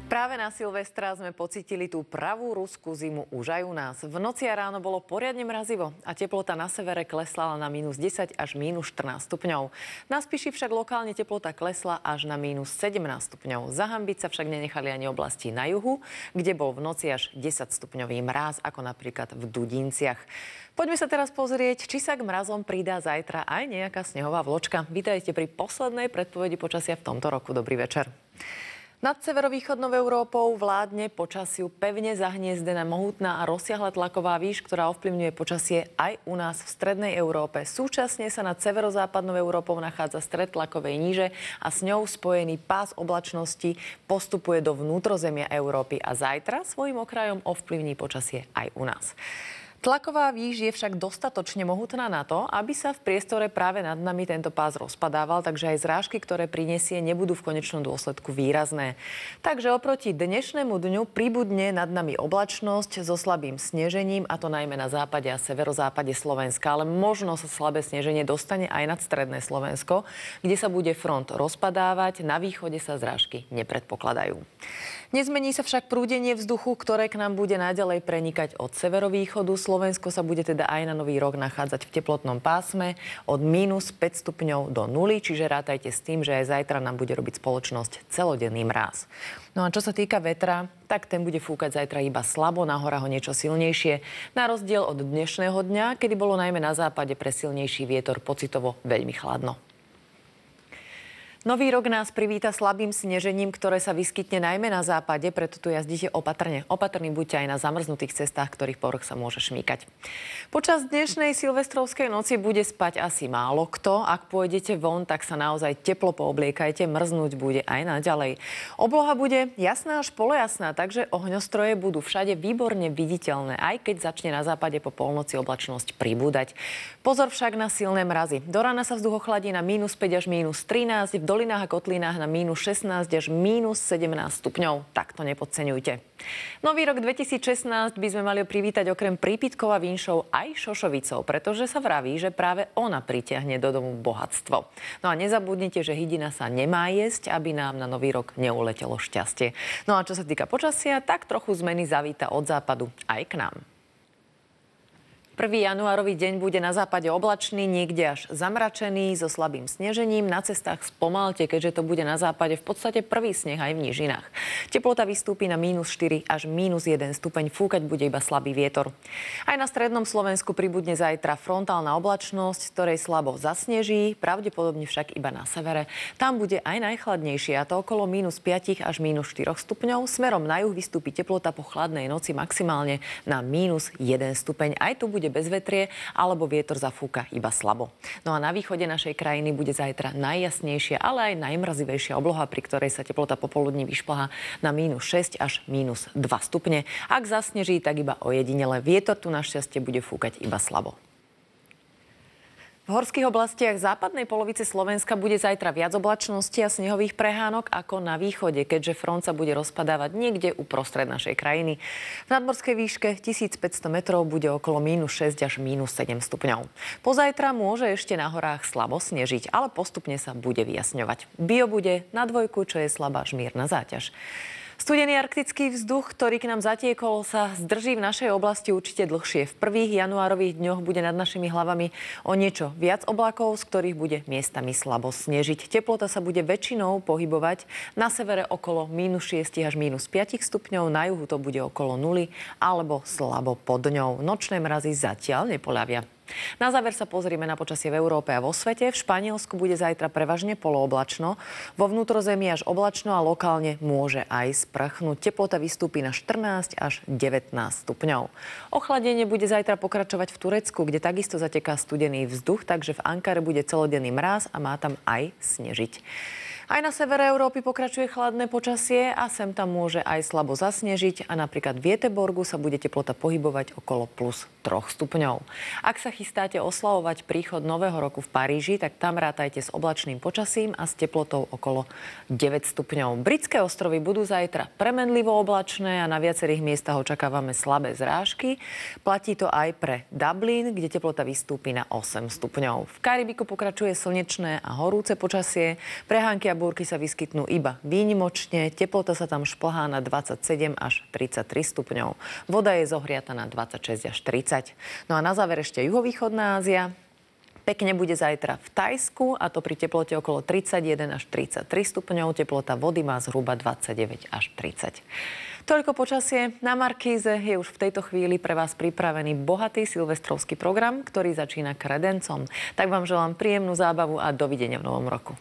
Práve na Silvestra sme pocítili tú pravú ruskú zimu už aj u nás. V noci a ráno bolo poriadne mrazivo a teplota na severe klesla na -10 až -14 stupňov. Na Spiši však lokálne teplota klesla až na -17 stupňov. Zahambiť sa však nenechali ani oblasti na juhu, kde bol v noci až 10 stupňový mráz, ako napríklad v Dudinciach. Poďme sa teraz pozrieť, či sa k mrazom pridá zajtra aj nejaká snehová vločka. Vítajte pri poslednej predpovedi počasia v tomto roku. Dobrý večer. Nad severovýchodnou Európou vládne počasiu pevne zahniezdená mohutná a rozsiahla tlaková výš, ktorá ovplyvňuje počasie aj u nás v strednej Európe. Súčasne sa nad severozápadnou Európou nachádza stred tlakovej níže a s ňou spojený pás oblačnosti postupuje do vnútrozemia Európy a zajtra svojim okrajom ovplyvní počasie aj u nás. Tlaková výš je však dostatočne mohutná na to, aby sa v priestore práve nad nami tento pás rozpadával, takže aj zrážky, ktoré prinesie, nebudú v konečnom dôsledku výrazné. Takže oproti dnešnému dňu pribudne nad nami oblačnosť so slabým snežením, a to najmä na západe a severozápade Slovenska, ale možno sa slabé sneženie dostane aj nad stredné Slovensko, kde sa bude front rozpadávať, na východe sa zrážky nepredpokladajú. Nezmení sa však prúdenie vzduchu, ktoré k nám bude naďalej prenikať od severovýchodu. Slovensko sa bude teda aj na nový rok nachádzať v teplotnom pásme od -5 stupňov do 0, čiže rátajte s tým, že aj zajtra nám bude robiť spoločnosť celodenný mráz. No a čo sa týka vetra, tak ten bude fúkať zajtra iba slabo, na horách ho niečo silnejšie. Na rozdiel od dnešného dňa, kedy bolo najmä na západe pre silnejší vietor pocitovo veľmi chladno. Nový rok nás privíta slabým snežením, ktoré sa vyskytne najmä na západe, preto tu jazdíte opatrne. Opatrní buďte aj na zamrznutých cestách, ktorých povrch sa môže šmýkať. Počas dnešnej silvestrovskej noci bude spať asi málo kto. Ak pôjdete von, tak sa naozaj teplo poobliekajte, mrznúť bude aj naďalej. Obloha bude jasná až polojasná, takže ohňostroje budú všade výborne viditeľné, aj keď začne na západe po polnoci oblačnosť pribúdať. Pozor však na silné mrazy. Do rána sa vzduch ochladí na -5 až -13, v dolinách a kotlinách na -16 až -17 stupňov. Tak to nepodceňujte. Nový rok 2016 by sme mali privítať okrem Prípitkov a Vinšov aj Šošovicov, pretože sa vraví, že práve ona pritiahne do domu bohatstvo. No a nezabudnite, že hydina sa nemá jesť, aby nám na nový rok neuletelo šťastie. No a čo sa týka počasia, tak trochu zmeny zavíta od západu aj k nám. 1. januárový deň bude na západe oblačný, niekde až zamračený so slabým snežením. Na cestách spomalte, keďže to bude na západe v podstate prvý sneh aj v nížinách. Teplota vystúpi na -4 až -1 stupeň, fúkať bude iba slabý vietor. Aj na strednom Slovensku pribudne zajtra frontálna oblačnosť, z ktorej slabo zasneží, pravdepodobne však iba na severe. Tam bude aj najchladnejšie, a to okolo -5 až -4 stupňov. Smerom na juh vystúpi teplota po chladnej noci maximálne na -1 stupeň. Aj tu bude bezvetrie alebo vietor zafúka iba slabo. No a na východe našej krajiny bude zajtra najjasnejšia, ale aj najmrazivejšia obloha, pri ktorej sa teplota popoludní vyšplhá na -6 až -2 stupne. Ak zasneží, tak iba ojedinele. Vietor tu našťastie bude fúkať iba slabo. V horských oblastiach západnej polovice Slovenska bude zajtra viac oblačnosti a snehových prehánok ako na východe, keďže front sa bude rozpadávať niekde uprostred našej krajiny. V nadmorskej výške 1500 metrov bude okolo -6 až -7 stupňov. Pozajtra môže ešte na horách slabo snežiť, ale postupne sa bude vyjasňovať. Bio bude na 2, čo je slabá až mierna záťaž. Studený arktický vzduch, ktorý k nám zatiekol, sa zdrží v našej oblasti určite dlhšie. V 1. januárových dňoch bude nad našimi hlavami o niečo viac oblákov, z ktorých bude miestami slabo snežiť. Teplota sa bude väčšinou pohybovať na severe okolo -6 až -5 stupňov, na juhu to bude okolo 0 alebo slabo pod ňou. Nočné mrazy zatiaľ nepoľavia. Na záver sa pozrieme na počasie v Európe a vo svete. V Španielsku bude zajtra prevažne polooblačno, vo vnútrozemí až oblačno a lokálne môže aj sprchnúť. Teplota vystúpi na 14 až 19 stupňov. Ochladenie bude zajtra pokračovať v Turecku, kde takisto zateká studený vzduch, takže v Ankare bude celodenný mráz a má tam aj snežiť. Aj na severe Európy pokračuje chladné počasie a sem tam môže aj slabo zasnežiť a napríklad v Göteborgu sa bude teplota pohybovať okolo +3 3 stupňov. Ak sa chystáte oslavovať príchod nového roku v Paríži, tak tam rátajte s oblačným počasím a s teplotou okolo 9 stupňov. Britské ostrovy budú zajtra premenlivo oblačné a na viacerých miestach očakávame slabé zrážky. Platí to aj pre Dublin, kde teplota vystúpi na 8 stupňov. V Karibiku pokračuje slnečné a horúce počasie. Prehánky a búrky sa vyskytnú iba výnimočne. Teplota sa tam šplhá na 27 až 33 stupňov. Voda je zohriata na 26 až 30. No a na záver ešte juhovýchodná Ázia. Pekne bude zajtra v Thajsku, a to pri teplote okolo 31 až 33 stupňov. Teplota vody má zhruba 29 až 30. Toľko počasie. Na Markíze je už v tejto chvíli pre vás pripravený bohatý silvestrovský program, ktorý začína kredencom. Tak vám želám príjemnú zábavu a dovidenia v novom roku.